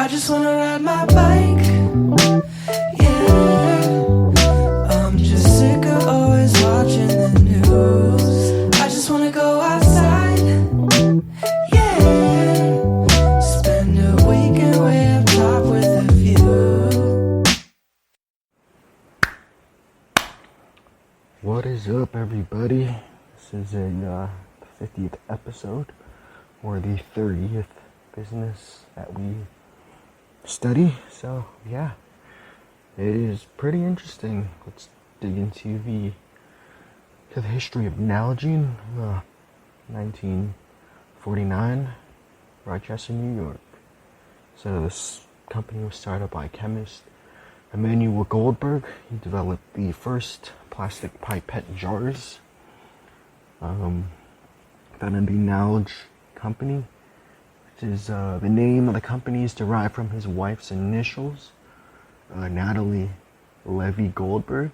I just wanna ride my bike, yeah. I'm just sick of always watching the news. I just wanna go outside, yeah. Spend a weekend way up top with a view. What is up, everybody? This is the 50th episode, or the 30th business that we study. So, yeah, it is pretty interesting. Let's dig into the history of Nalgene, 1949, Rochester, New York. So this company was started by chemist Emanuel Goldberg. He developed the first plastic pipette jars. Then in the Nalgene company, which is the name of the company is derived from his wife's initials, Natalie Levy Goldberg.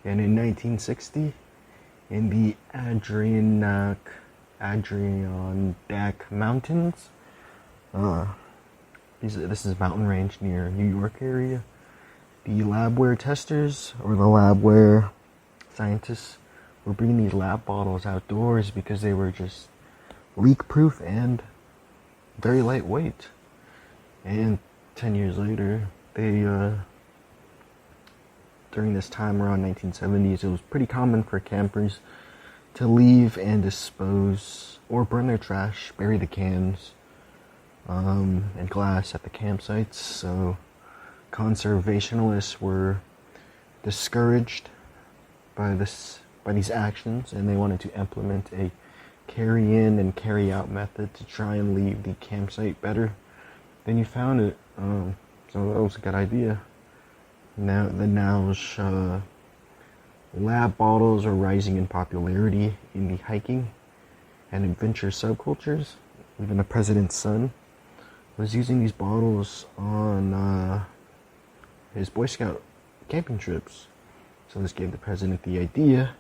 And in 1960, in the Adirondack Mountains, this is a mountain range near New York area, the labware testers, or the labware scientists, were bringing these lab bottles outdoors because they were just leak-proof and very lightweight. And 10 years later, during this time around 1970s, it was pretty common for campers to leave and dispose or burn their trash, bury the cans and glass at the campsites. So conservationists were discouraged by these actions, and they wanted to implement a carry in and carry out method to try and leave the campsite better than you found it. So that was a good idea. Now the Nalgene lab bottles are rising in popularity in the hiking and adventure subcultures. Even the president's son was using these bottles on his Boy Scout camping trips. So this gave the president the idea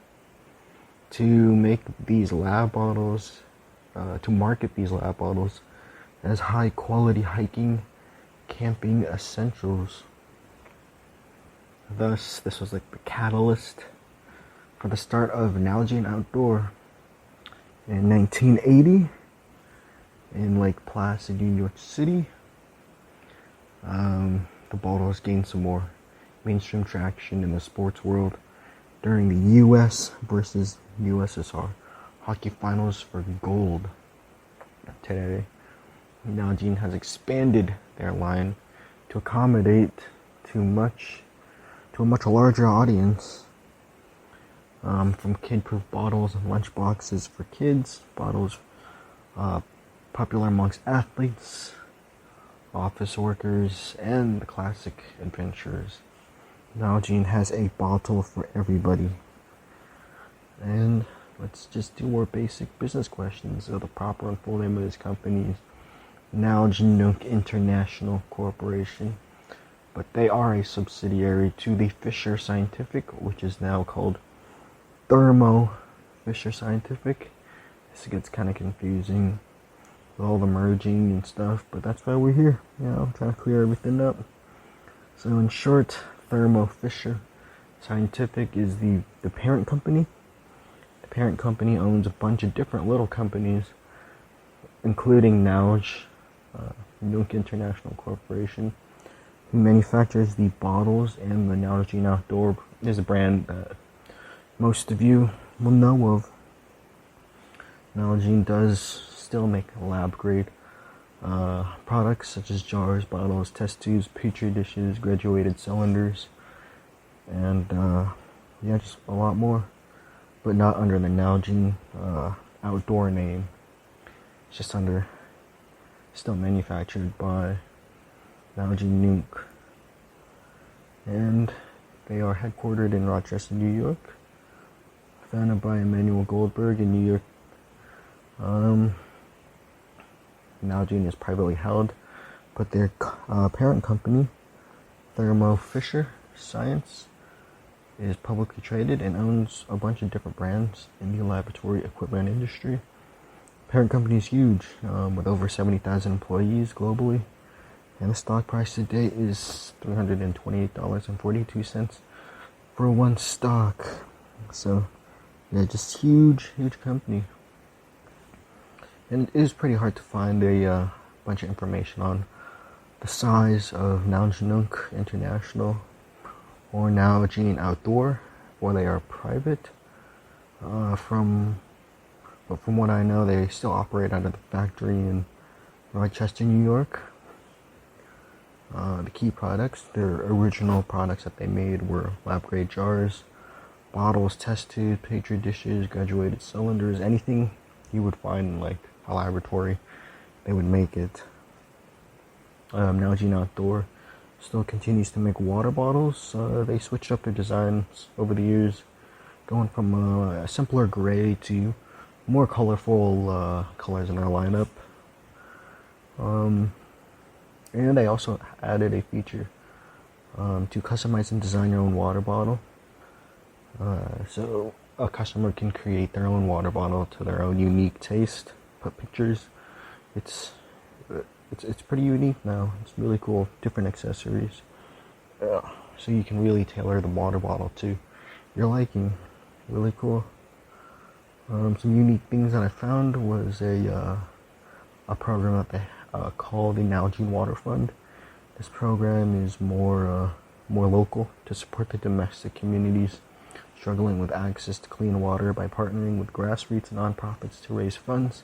to make these lab bottles, to market these lab bottles as high quality hiking, camping essentials. Thus, this was like the catalyst for the start of Nalgene Outdoor. In 1980, in Lake Placid, New York City, the bottles gained some more mainstream traction in the sports world during the U.S. versus USSR hockey finals for gold. Today, Nalgene has expanded their line to accommodate to a much larger audience, from kid-proof bottles and lunch boxes for kids, bottles popular amongst athletes, office workers, and the classic adventurers. Nalgene has a bottle for everybody. And let's just do more basic business questions. So the proper and full name of this company is Nalgene International Corporation, but they are a subsidiary to the Fisher Scientific, which is now called Thermo Fisher Scientific. This gets kind of confusing with all the merging and stuff, but that's why we're here. I'm trying to clear everything up. So in short, Thermo Fisher Scientific is the parent company. The parent company owns a bunch of different little companies, including Nalgene International Corporation, who manufactures the bottles, and the Nalgene Outdoor is a brand that most of you will know of. Nalgene does still make lab-grade products such as jars, bottles, test tubes, petri dishes, graduated cylinders, and just a lot more, but not under the Nalgene Outdoor name. It's just still manufactured by Nalgene Nuke, and they are headquartered in Rochester, New York, founded by Emanuel Goldberg in New York. Nalgene is privately held, but their parent company, Thermo Fisher Science, is publicly traded and owns a bunch of different brands in the laboratory equipment industry. Parent company is huge, with over 70,000 employees globally, And the stock price today is $328.42 for one stock. So, yeah, just huge company. And it is pretty hard to find a bunch of information on the size of Nalgene International or Nalgene Outdoor, or they are private. From what I know, they still operate out of the factory in Rochester, New York. The key products, their original products that they made were lab-grade jars, bottles, test tubes, petri dishes, graduated cylinders, anything you would find in like a laboratory, they would make it. Nalgene Outdoor still continues to make water bottles. They switched up their designs over the years, going from a simpler gray to more colorful colors in their lineup. And they also added a feature to customize and design your own water bottle. So a customer can create their own water bottle to their own unique taste, put pictures. It's pretty unique now. It's really cool. Different accessories. So you can really tailor the water bottle to your liking. Really cool. Some unique things that I found was a program that they called the Nalgene Water Fund. This program is more local to support the domestic communities struggling with access to clean water by partnering with grassroots nonprofits to raise funds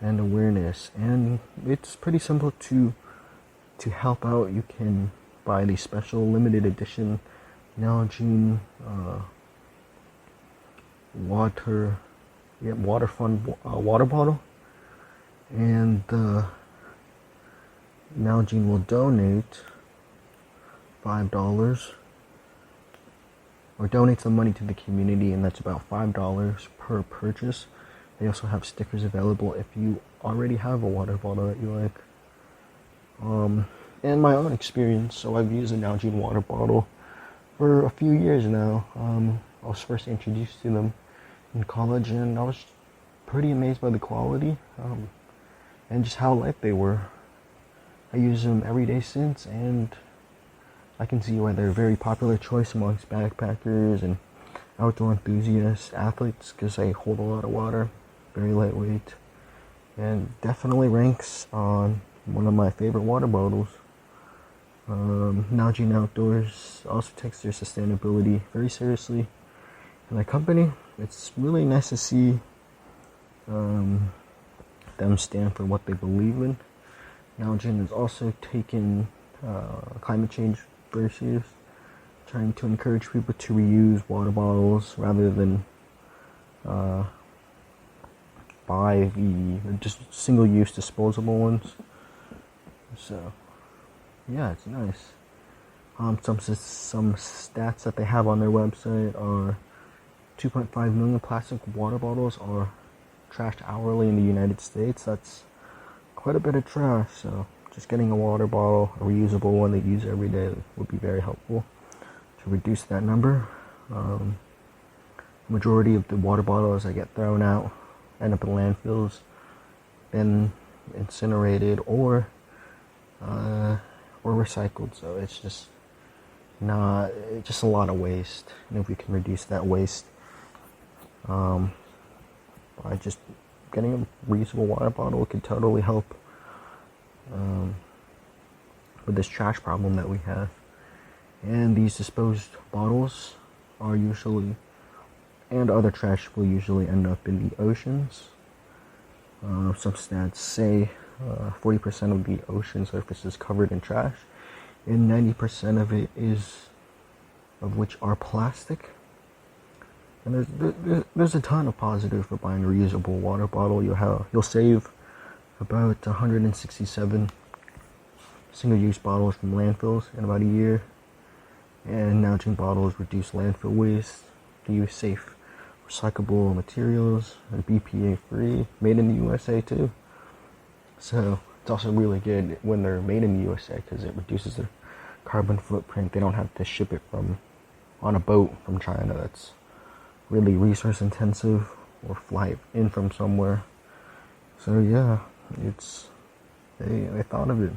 and awareness. And it's pretty simple to help out. You can buy the special limited edition Nalgene water fund water bottle, and Nalgene will donate $5 or donate some money to the community, and that's about $5 per purchase. They also have stickers available if you already have a water bottle that you like. And my own experience, so I've used a Nalgene water bottle for a few years now. I was first introduced to them in college, and I was pretty amazed by the quality and just how light they were. I use them every day since, and I can see why they're a very popular choice amongst backpackers and outdoor enthusiasts, athletes, because they hold a lot of water, very lightweight, and definitely ranks on one of my favorite water bottles. Nalgene Outdoors also takes their sustainability very seriously. And the company, it's really nice to see them stand for what they believe in. Nalgene has also taken climate change very serious, trying to encourage people to reuse water bottles rather than buy the just single-use disposable ones. So, yeah, it's nice. Some stats that they have on their website are 2.5 million plastic water bottles are trashed hourly in the United States. That's quite a bit of trash, so just getting a water bottle, a reusable one that you use every day, would be very helpful to reduce that number. Majority of the water bottles that get thrown out end up in landfills, then incinerated or recycled. So it's just a lot of waste. And if we can reduce that waste by just getting a reusable water bottle, it could totally help with this trash problem that we have. And these disposed bottles are usually, and other trash will usually end up in the oceans. Some stats say 40% of the ocean surface is covered in trash, and 90% of it of which are plastic. And there's a ton of positive for buying a reusable water bottle. You'll save about 167 single-use bottles from landfills in about a year. And Nalgene bottles reduce landfill waste. They use safe, recyclable materials, and BPA-free, made in the USA too. So it's also really good when they're made in the USA because it reduces their carbon footprint. They don't have to ship it on a boat from China. That's really resource intensive, or fly it in from somewhere. So yeah, they thought of it.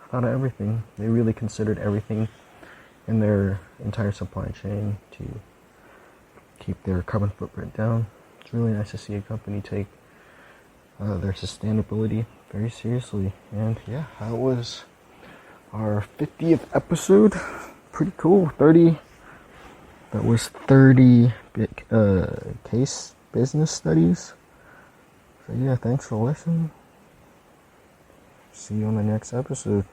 thought of everything. They really considered everything in their entire supply chain to keep their carbon footprint down. It's really nice to see a company take their sustainability very seriously. And yeah, that was our 50th episode. Pretty cool. 30. That was 30 case business studies. So yeah, thanks for listening. See you on the next episode.